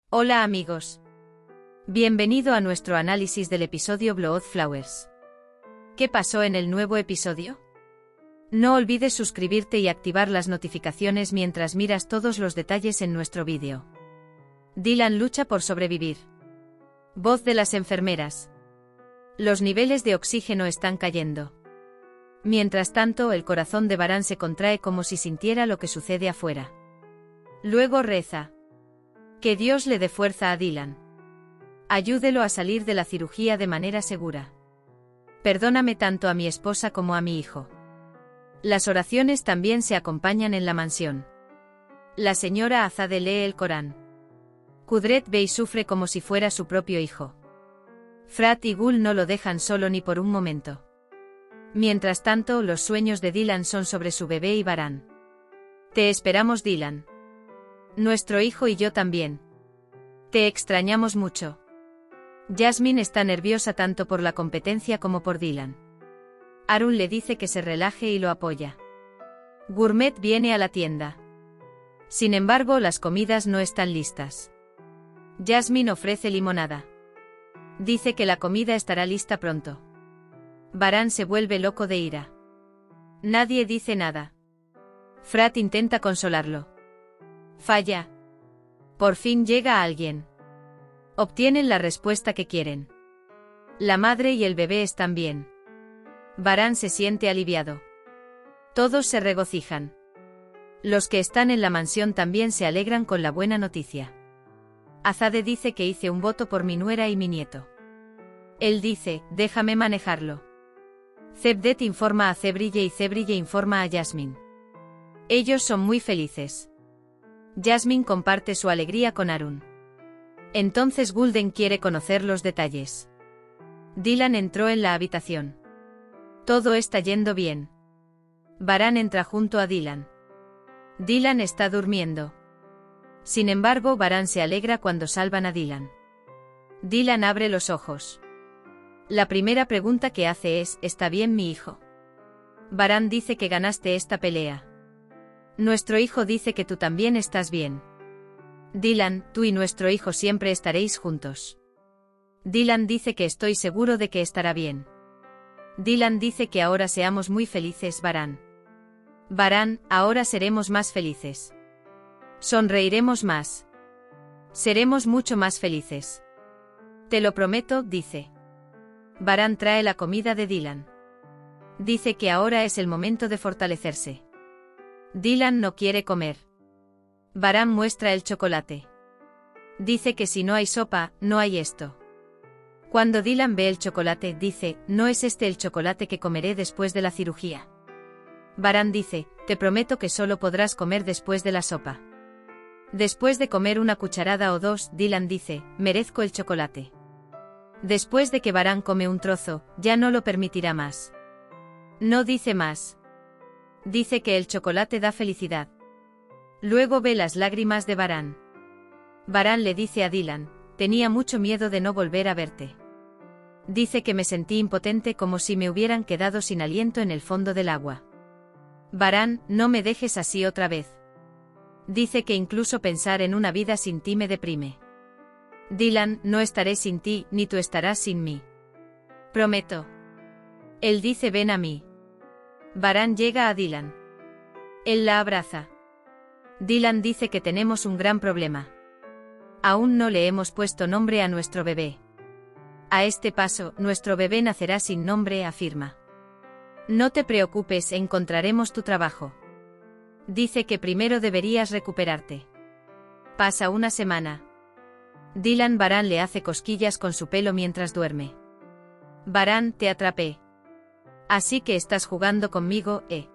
Hola amigos. Bienvenido a nuestro análisis del episodio Bloodflowers. ¿Qué pasó en el nuevo episodio? No olvides suscribirte y activar las notificaciones mientras miras todos los detalles en nuestro vídeo. Dylan lucha por sobrevivir. Voz de las enfermeras. Los niveles de oxígeno están cayendo. Mientras tanto, el corazón de Baran se contrae como si sintiera lo que sucede afuera. Luego reza. Que Dios le dé fuerza a Dylan. Ayúdelo a salir de la cirugía de manera segura. Perdóname tanto a mi esposa como a mi hijo. Las oraciones también se acompañan en la mansión. La señora Azade lee el Corán. Kudret Bey sufre como si fuera su propio hijo. Frat y Gul no lo dejan solo ni por un momento. Mientras tanto, los sueños de Dylan son sobre su bebé y Baran. Te esperamos, Dylan. Nuestro hijo y yo también. Te extrañamos mucho. Jasmine está nerviosa tanto por la competencia como por Dylan. Arun le dice que se relaje y lo apoya. Gourmet viene a la tienda. Sin embargo, las comidas no están listas. Jasmine ofrece limonada. Dice que la comida estará lista pronto. Baran se vuelve loco de ira. Nadie dice nada. Frat intenta consolarlo. Falla. Por fin llega alguien. Obtienen la respuesta que quieren. La madre y el bebé están bien. Baran se siente aliviado. Todos se regocijan. Los que están en la mansión también se alegran con la buena noticia. Azade dice que hice un voto por mi nuera y mi nieto. Él dice, déjame manejarlo. Zebdet informa a Zebrille y Zebrille informa a Jasmine. Ellos son muy felices. Jasmine comparte su alegría con Arun. Entonces Gulden quiere conocer los detalles. Dylan entró en la habitación. Todo está yendo bien. Baran entra junto a Dylan. Dylan está durmiendo. Sin embargo, Baran se alegra cuando salvan a Dylan. Dylan abre los ojos. La primera pregunta que hace es, ¿está bien mi hijo? Baran dice que ganaste esta pelea. Nuestro hijo dice que tú también estás bien. Dylan, tú y nuestro hijo siempre estaréis juntos. Dylan dice que estoy seguro de que estará bien. Dylan dice que ahora seamos muy felices, Baran. Baran, ahora seremos más felices. Sonreiremos más. Seremos mucho más felices. Te lo prometo, dice. Baran trae la comida de Dylan. Dice que ahora es el momento de fortalecerse. Dylan no quiere comer. Baran muestra el chocolate. Dice que si no hay sopa, no hay esto. Cuando Dylan ve el chocolate, dice, no es este el chocolate que comeré después de la cirugía. Baran dice, te prometo que solo podrás comer después de la sopa. Después de comer una cucharada o dos, Dylan dice, merezco el chocolate. Después de que Baran come un trozo, ya no lo permitirá más. No dice más. Dice que el chocolate da felicidad. Luego ve las lágrimas de Baran. Baran le dice a Dylan, tenía mucho miedo de no volver a verte. Dice que me sentí impotente como si me hubieran quedado sin aliento en el fondo del agua. Baran, no me dejes así otra vez. Dice que incluso pensar en una vida sin ti me deprime. Dylan, no estaré sin ti, ni tú estarás sin mí. Prometo. Él dice ven a mí. Baran llega a Dylan. Él la abraza. Dylan dice que tenemos un gran problema. Aún no le hemos puesto nombre a nuestro bebé. A este paso, nuestro bebé nacerá sin nombre, afirma. No te preocupes, encontraremos tu trabajo. Dice que primero deberías recuperarte. Pasa una semana. Dylan Baran le hace cosquillas con su pelo mientras duerme. Baran, te atrapé. Así que estás jugando conmigo, ¿eh?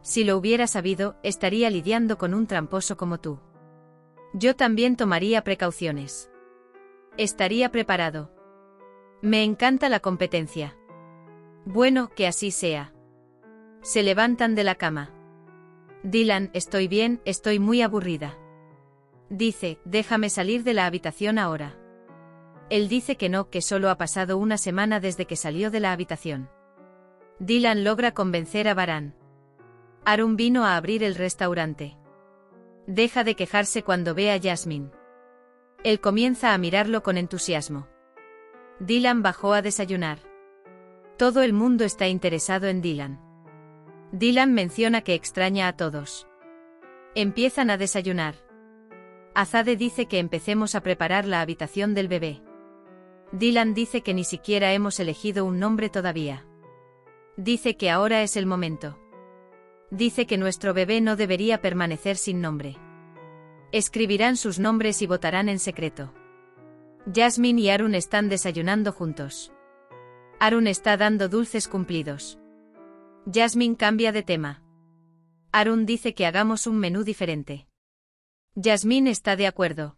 Si lo hubiera sabido, estaría lidiando con un tramposo como tú. Yo también tomaría precauciones. Estaría preparado. Me encanta la competencia. Bueno, que así sea. Se levantan de la cama. Dylan, estoy bien, estoy muy aburrida. Dice, déjame salir de la habitación ahora. Él dice que no, que solo ha pasado una semana desde que salió de la habitación. Dylan logra convencer a Baran. Arun vino a abrir el restaurante. Deja de quejarse cuando ve a Jasmine. Él comienza a mirarlo con entusiasmo. Dylan bajó a desayunar. Todo el mundo está interesado en Dylan. Dylan menciona que extraña a todos. Empiezan a desayunar. Azade dice que empecemos a preparar la habitación del bebé. Dylan dice que ni siquiera hemos elegido un nombre todavía. Dice que ahora es el momento. Dice que nuestro bebé no debería permanecer sin nombre. Escribirán sus nombres y votarán en secreto. Jasmine y Arun están desayunando juntos. Arun está dando dulces cumplidos. Jasmine cambia de tema. Arun dice que hagamos un menú diferente. Jasmine está de acuerdo.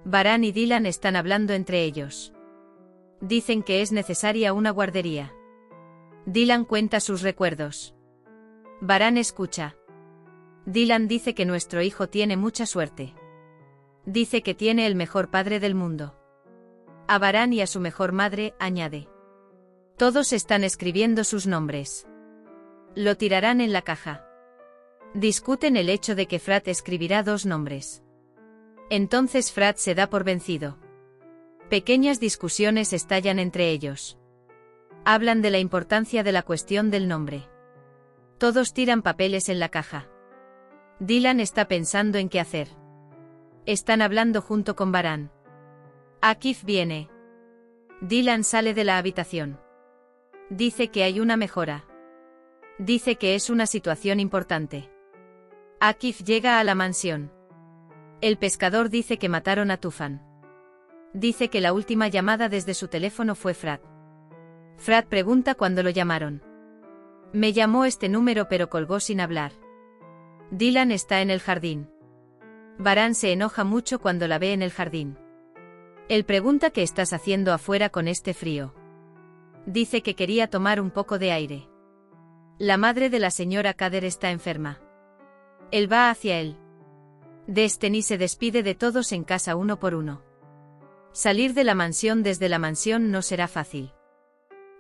Varane y Dylan están hablando entre ellos. Dicen que es necesaria una guardería. Dylan cuenta sus recuerdos. Varane escucha. Dylan dice que nuestro hijo tiene mucha suerte. Dice que tiene el mejor padre del mundo. A Varane y a su mejor madre, añade. Todos están escribiendo sus nombres. Lo tirarán en la caja. Discuten el hecho de que Frat escribirá 2 nombres. Entonces Frat se da por vencido. Pequeñas discusiones estallan entre ellos. Hablan de la importancia de la cuestión del nombre. Todos tiran papeles en la caja. Dylan está pensando en qué hacer. Están hablando junto con Varane. Akif viene. Dylan sale de la habitación. Dice que hay una mejora. Dice que es una situación importante. Akif llega a la mansión. El pescador dice que mataron a Tufan. Dice que la última llamada desde su teléfono fue Frat. Frat pregunta cuándo lo llamaron. Me llamó este número pero colgó sin hablar. Dylan está en el jardín. Varane se enoja mucho cuando la ve en el jardín. Él pregunta qué estás haciendo afuera con este frío. Dice que quería tomar un poco de aire. La madre de la señora Kader está enferma. Él va hacia él. Destiny se despide de todos en casa uno por uno. Salir de la mansión desde la mansión no será fácil.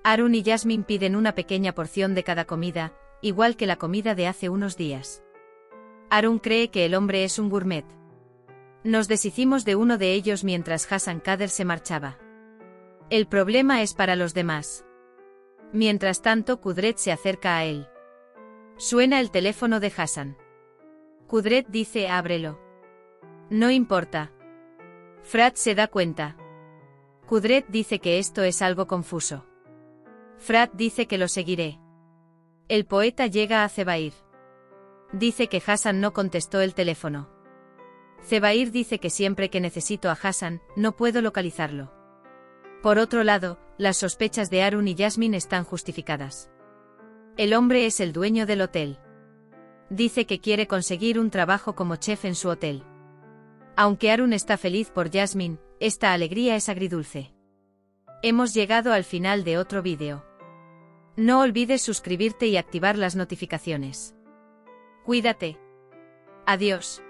Arun y Jasmine piden una pequeña porción de cada comida, igual que la comida de hace unos días. Arun cree que el hombre es un gourmet. Nos deshicimos de uno de ellos mientras Hassan Kader se marchaba. El problema es para los demás. Mientras tanto, Kudret se acerca a él. Suena el teléfono de Hassan. Kudret dice: ábrelo. No importa. Frat se da cuenta. Kudret dice que esto es algo confuso. Frat dice que lo seguiré. El poeta llega a Zebair. Dice que Hassan no contestó el teléfono. Zebair dice que siempre que necesito a Hassan, no puedo localizarlo. Por otro lado, las sospechas de Arun y Jasmine están justificadas. El hombre es el dueño del hotel. Dice que quiere conseguir un trabajo como chef en su hotel. Aunque Arun está feliz por Jasmine, esta alegría es agridulce. Hemos llegado al final de otro vídeo. No olvides suscribirte y activar las notificaciones. Cuídate. Adiós.